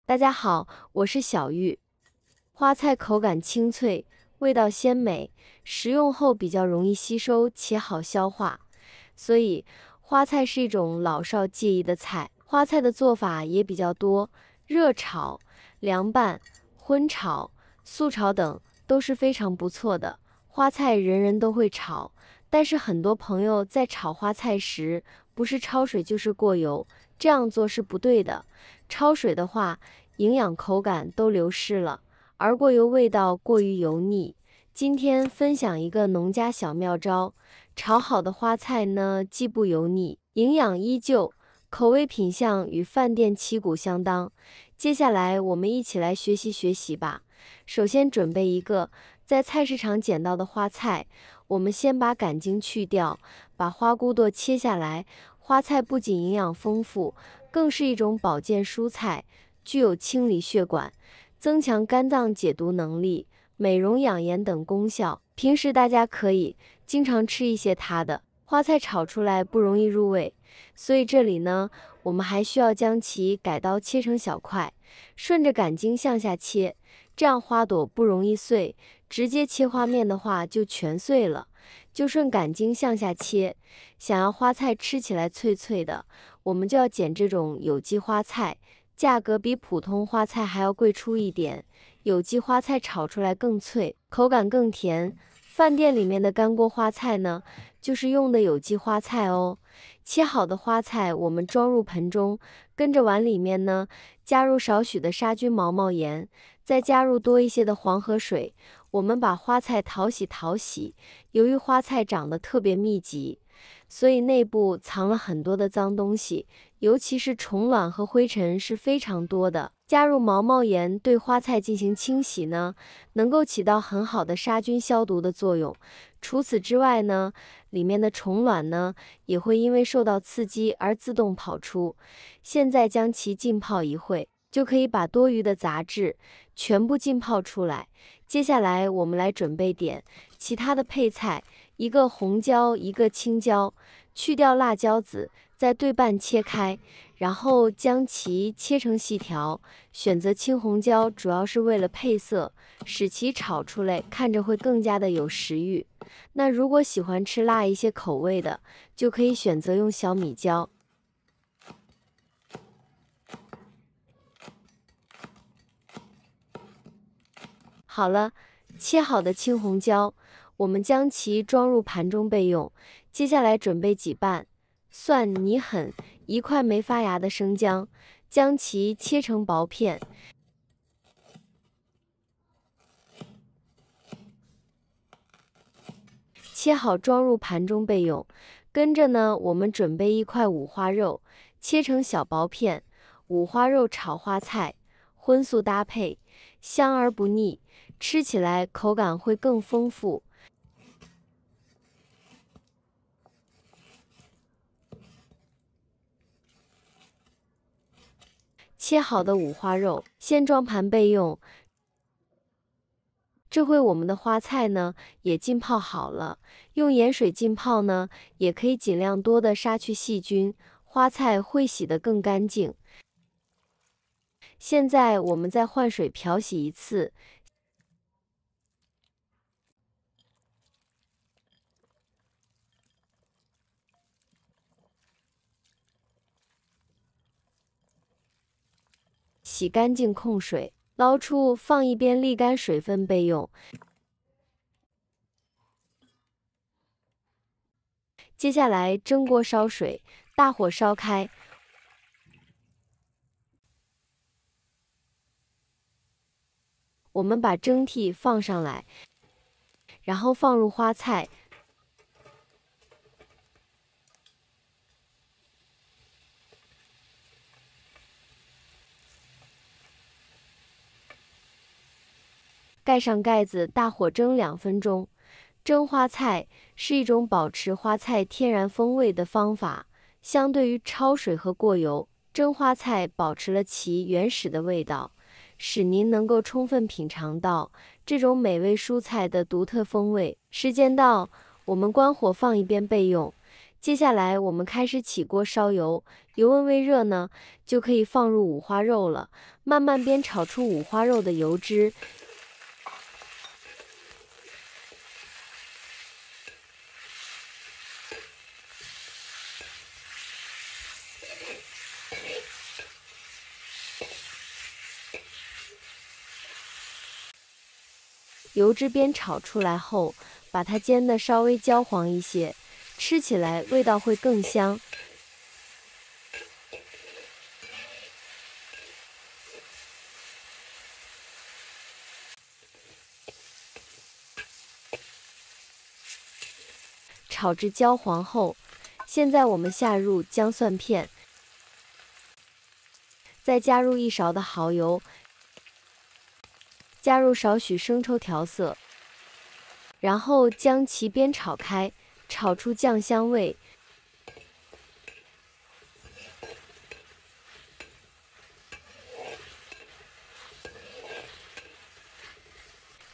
大家好，我是小玉。花菜口感清脆，味道鲜美，食用后比较容易吸收且好消化，所以花菜是一种老少皆宜的菜。花菜的做法也比较多，热炒、凉拌、荤炒、素炒等都是非常不错的。花菜人人都会炒，但是很多朋友在炒花菜时，不是焯水就是过油，这样做是不对的。焯水的话，营养口感都流失了，而过油味道过于油腻。今天分享一个农家小妙招，炒好的花菜呢，既不油腻，营养依旧，口味品相与饭店旗鼓相当。接下来我们一起来学习学习吧。首先准备一个在菜市场捡到的花菜，我们先把杆茎去掉，把花骨朵切下来。花菜不仅营养丰富，更是一种保健蔬菜，具有清理血管、增强肝脏解毒能力、美容养颜等功效。平时大家可以经常吃一些它的。花菜炒出来不容易入味，所以这里呢，我们还需要将其改刀切成小块，顺着杆茎向下切，这样花朵不容易碎。直接切花面的话就全碎了，就顺杆茎向下切。想要花菜吃起来脆脆的，我们就要捡这种有机花菜，价格比普通花菜还要贵出一点。有机花菜炒出来更脆，口感更甜。饭店里面的干锅花菜呢，就是用的有机花菜哦。切好的花菜我们装入盆中，跟着碗里面呢，加入少许的杀菌毛毛盐，再加入多一些的黄河水。我们把花菜淘洗，由于花菜长得特别密集，所以内部藏了很多的脏东西，尤其是虫卵和灰尘是非常多的。加入毛毛盐对花菜进行清洗呢，能够起到很好的杀菌消毒的作用。除此之外呢，里面的虫卵呢，也会因为受到刺激而自动跑出。现在将其浸泡一会，就可以把多余的杂质全部浸泡出来。接下来我们来准备点其他的配菜，一个红椒，一个青椒，去掉辣椒籽，再对半切开，然后将其切成细条。选择青红椒主要是为了配色，使其炒出来看着会更加的有食欲。那如果喜欢吃辣一些口味的，就可以选择用小米椒。好了，切好的青红椒，我们将其装入盘中备用。接下来准备几瓣蒜泥狠，一块没发芽的生姜，将其切成薄片。切好装入盘中备用。跟着呢，我们准备一块五花肉，切成小薄片。五花肉炒花菜，荤素搭配，香而不腻，吃起来口感会更丰富。切好的五花肉先装盘备用。这回我们的花菜呢也浸泡好了，用盐水浸泡呢，也可以尽量多的杀去细菌，花菜会洗得更干净。现在我们再换水漂洗一次。洗干净控水，捞出放一边沥干水分备用。接下来蒸锅烧水，大火烧开。我们把蒸屉放上来，然后放入花菜。盖上盖子，大火蒸2分钟。蒸花菜是一种保持花菜天然风味的方法，相对于焯水和过油，蒸花菜保持了其原始的味道，使您能够充分品尝到这种美味蔬菜的独特风味。时间到，我们关火放一边备用。接下来我们开始起锅烧油，油温微热呢，就可以放入五花肉了，慢慢煸炒出五花肉的油脂。油脂煸炒出来后，把它煎得稍微焦黄一些，吃起来味道会更香。炒至焦黄后，现在我们下入姜蒜片，再加入1勺的蚝油，加入少许生抽调色，然后将其煸炒开，炒出酱香味。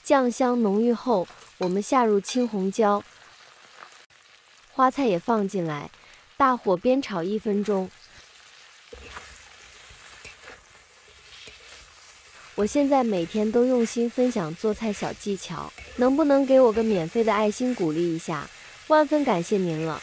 酱香浓郁后，我们下入青红椒，花菜也放进来，大火煸炒1分钟。我现在每天都用心分享做菜小技巧，能不能给我个免费的爱心鼓励一下？万分感谢您了。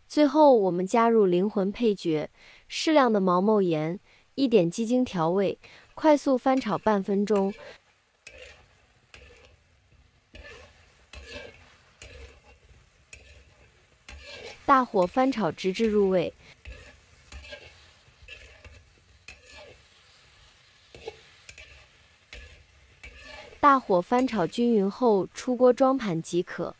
最后，我们加入灵魂配角，适量的毛毛盐，1点鸡精调味，快速翻炒半分钟。大火翻炒直至入味。大火翻炒均匀后，出锅装盘即可。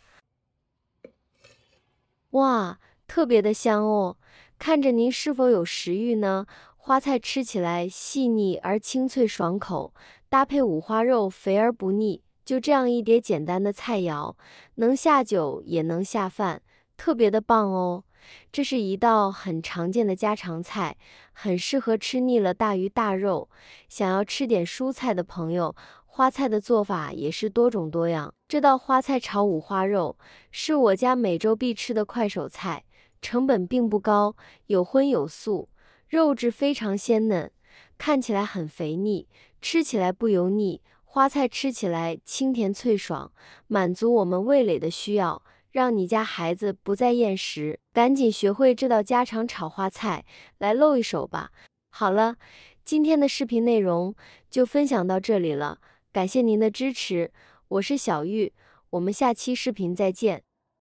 哇，特别的香哦！看着您是否有食欲呢？花菜吃起来细腻而清脆爽口，搭配五花肉肥而不腻。就这样一碟简单的菜肴，能下酒也能下饭，特别的棒哦！这是一道很常见的家常菜，很适合吃腻了大鱼大肉，想要吃点蔬菜的朋友。花菜的做法也是多种多样。这道花菜炒五花肉是我家每周必吃的快手菜，成本并不高，有荤有素，肉质非常鲜嫩，看起来很肥腻，吃起来不油腻。花菜吃起来清甜脆爽，满足我们味蕾的需要，让你家孩子不再厌食。赶紧学会这道家常炒花菜，来露一手吧。好了，今天的视频内容就分享到这里了。感谢您的支持，我是小玉，我们下期视频再见。